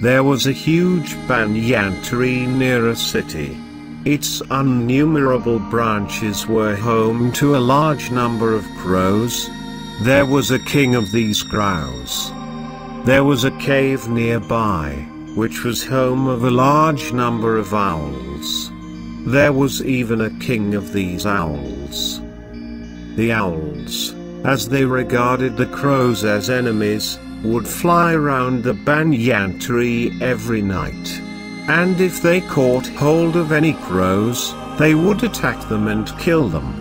There was a huge banyan tree near a city. Its innumerable branches were home to a large number of crows. There was a king of these crows. There was a cave nearby, which was home of a large number of owls. There was even a king of these owls. The owls, as they regarded the crows as enemies, would fly around the banyan tree every night. And if they caught hold of any crows, they would attack them and kill them.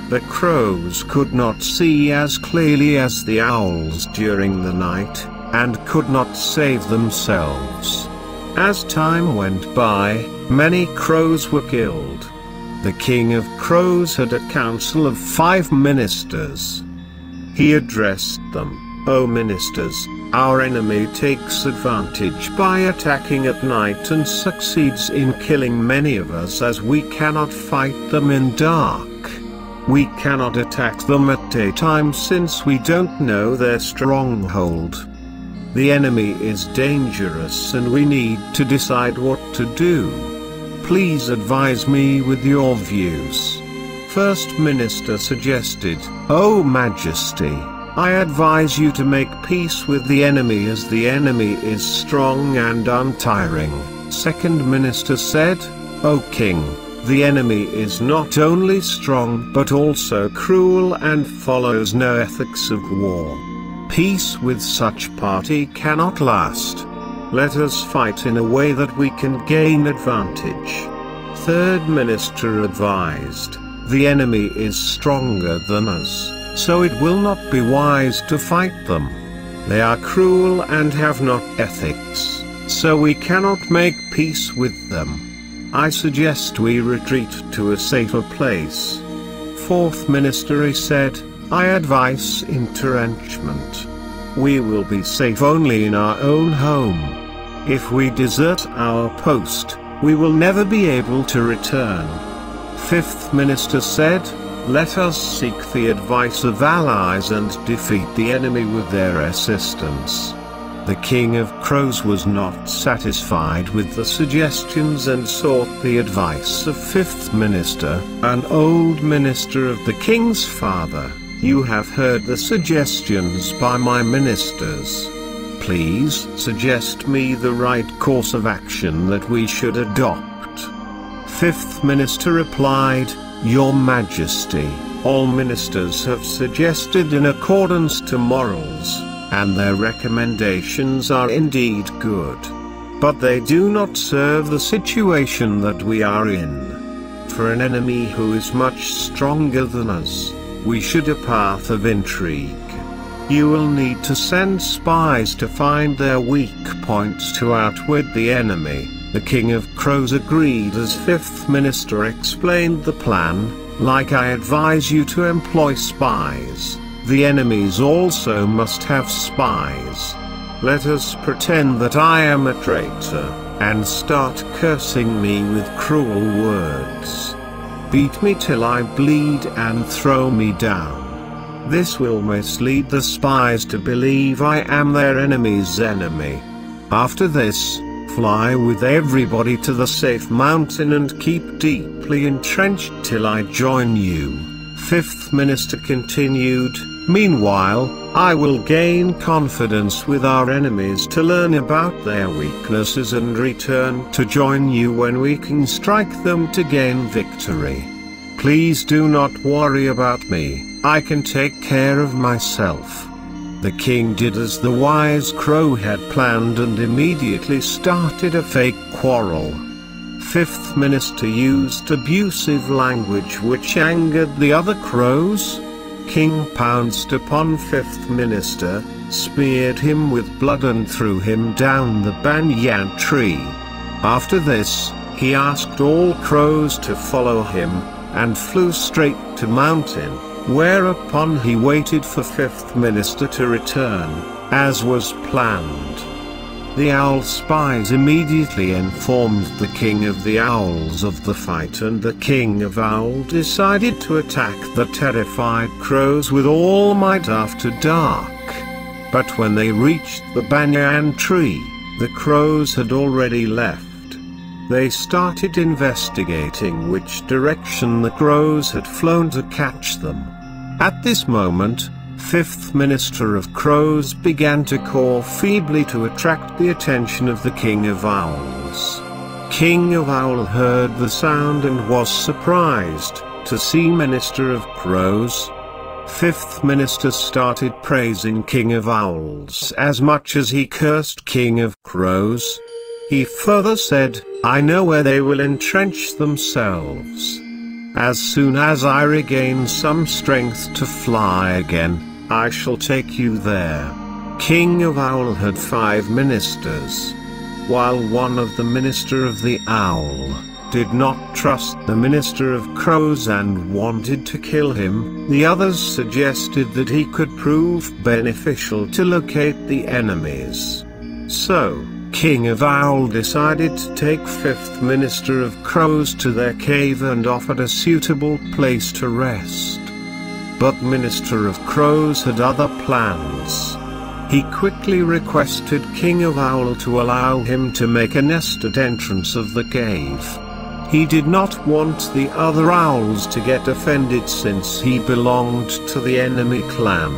The crows could not see as clearly as the owls during the night, and could not save themselves. As time went by, many crows were killed. The king of crows had a council of 5 ministers. He addressed them, "O ministers, our enemy takes advantage by attacking at night and succeeds in killing many of us as we cannot fight them in dark. We cannot attack them at daytime since we don't know their stronghold. The enemy is dangerous and we need to decide what to do. Please advise me with your views." First minister suggested, "O Majesty, I advise you to make peace with the enemy as the enemy is strong and untiring." Second minister said, "O King, the enemy is not only strong but also cruel and follows no ethics of war. Peace with such party cannot last. Let us fight in a way that we can gain advantage." Third minister advised, "The enemy is stronger than us, so it will not be wise to fight them. They are cruel and have not ethics, so we cannot make peace with them. I suggest we retreat to a safer place." Fourth minister said, "I advise entrenchment. We will be safe only in our own home. If we desert our post, we will never be able to return." Fifth minister said, "Let us seek the advice of allies and defeat the enemy with their assistance." The king of crows was not satisfied with the suggestions and sought the advice of fifth minister, an old minister of the king's father. "You have heard the suggestions by my ministers. Please suggest me the right course of action that we should adopt." Fifth minister replied, "Your Majesty, all ministers have suggested in accordance to morals, and their recommendations are indeed good. But they do not serve the situation that we are in. For an enemy who is much stronger than us, we should a path of intrigue. You will need to send spies to find their weak points to outwit the enemy." The king of crows agreed as fifth minister explained the plan, "Like I advise you to employ spies, the enemies also must have spies. Let us pretend that I am a traitor, and start cursing me with cruel words. Beat me till I bleed and throw me down. This will mislead the spies to believe I am their enemy's enemy. After this, fly with everybody to the safe mountain and keep deeply entrenched till I join you." Fifth minister continued, "Meanwhile, I will gain confidence with our enemies to learn about their weaknesses and return to join you when we can strike them to gain victory. Please do not worry about me, I can take care of myself." The king did as the wise crow had planned and immediately started a fake quarrel. Fifth minister used abusive language which angered the other crows. King pounced upon fifth minister, speared him with blood and threw him down the banyan tree. After this, he asked all crows to follow him, and flew straight to mountain, whereupon he waited for fifth minister to return, as was planned. The owl spies immediately informed the king of the owls of the fight, and the king of owl decided to attack the terrified crows with all might after dark. But when they reached the banyan tree, The crows had already left. They started investigating which direction the crows had flown to catch them. At this moment, Fifth Minister of Crows began to caw feebly to attract the attention of the King of Owls. King of Owl heard the sound and was surprised to see Minister of Crows. Fifth Minister started praising King of Owls as much as he cursed King of Crows. He further said, "I know where they will entrench themselves. As soon as I regain some strength to fly again, I shall take you there." King of Owl had 5 ministers. While one of the Minister of the Owl did not trust the Minister of Crows and wanted to kill him, the others suggested that he could prove beneficial to locate the enemies. So, King of Owl decided to take 5th Minister of Crows to their cave and offered a suitable place to rest. But Minister of Crows had other plans. He quickly requested King of Owl to allow him to make a nest at entrance of the cave. He did not want the other owls to get offended since he belonged to the enemy clan.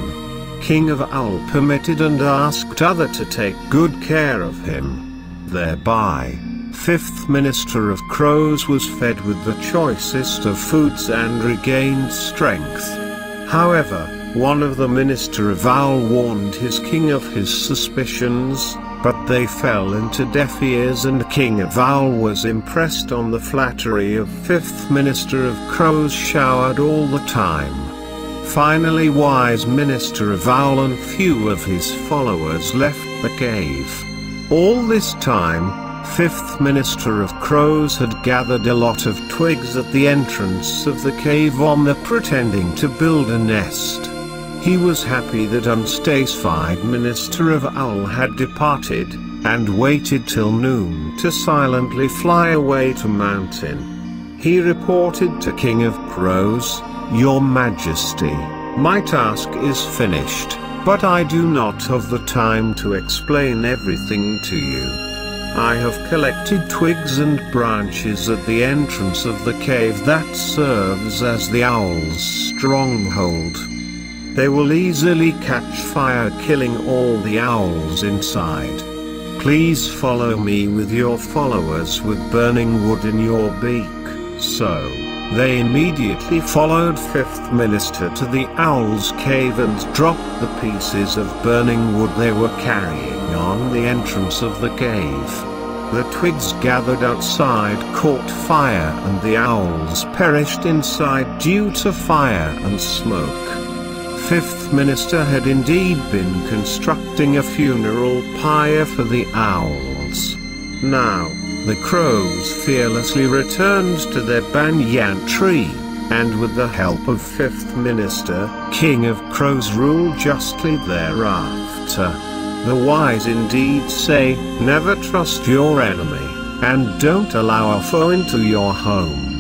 King of Owl permitted and asked other to take good care of him. Thereby, 5th Minister of Crows was fed with the choicest of foods and regained strength. However, one of the Minister of Owl warned his king of his suspicions, but they fell into deaf ears and King of Owl was impressed on the flattery of 5th Minister of Crows showered all the time. Finally, wise Minister of Owl and few of his followers left the cave. All this time, 5th Minister of Crows had gathered a lot of twigs at the entrance of the cave on the pretending to build a nest. He was happy that unsatisfied Minister of Owl had departed, and waited till noon to silently fly away to mountain. He reported to King of Crows, "Your Majesty, my task is finished, but I do not have the time to explain everything to you. I have collected twigs and branches at the entrance of the cave that serves as the owl's stronghold. They will easily catch fire, killing all the owls inside. Please follow me with your followers with burning wood in your beak." So, they immediately followed 5th Minister to the owl's cave and dropped the pieces of burning wood they were carrying on the entrance of the cave. The twigs gathered outside caught fire and the owls perished inside due to fire and smoke. 5th Minister had indeed been constructing a funeral pyre for the owls. Now, the crows fearlessly returned to their banyan tree, and with the help of 5th Minister, King of Crows ruled justly thereafter. The wise indeed say, never trust your enemy, and don't allow a foe into your home.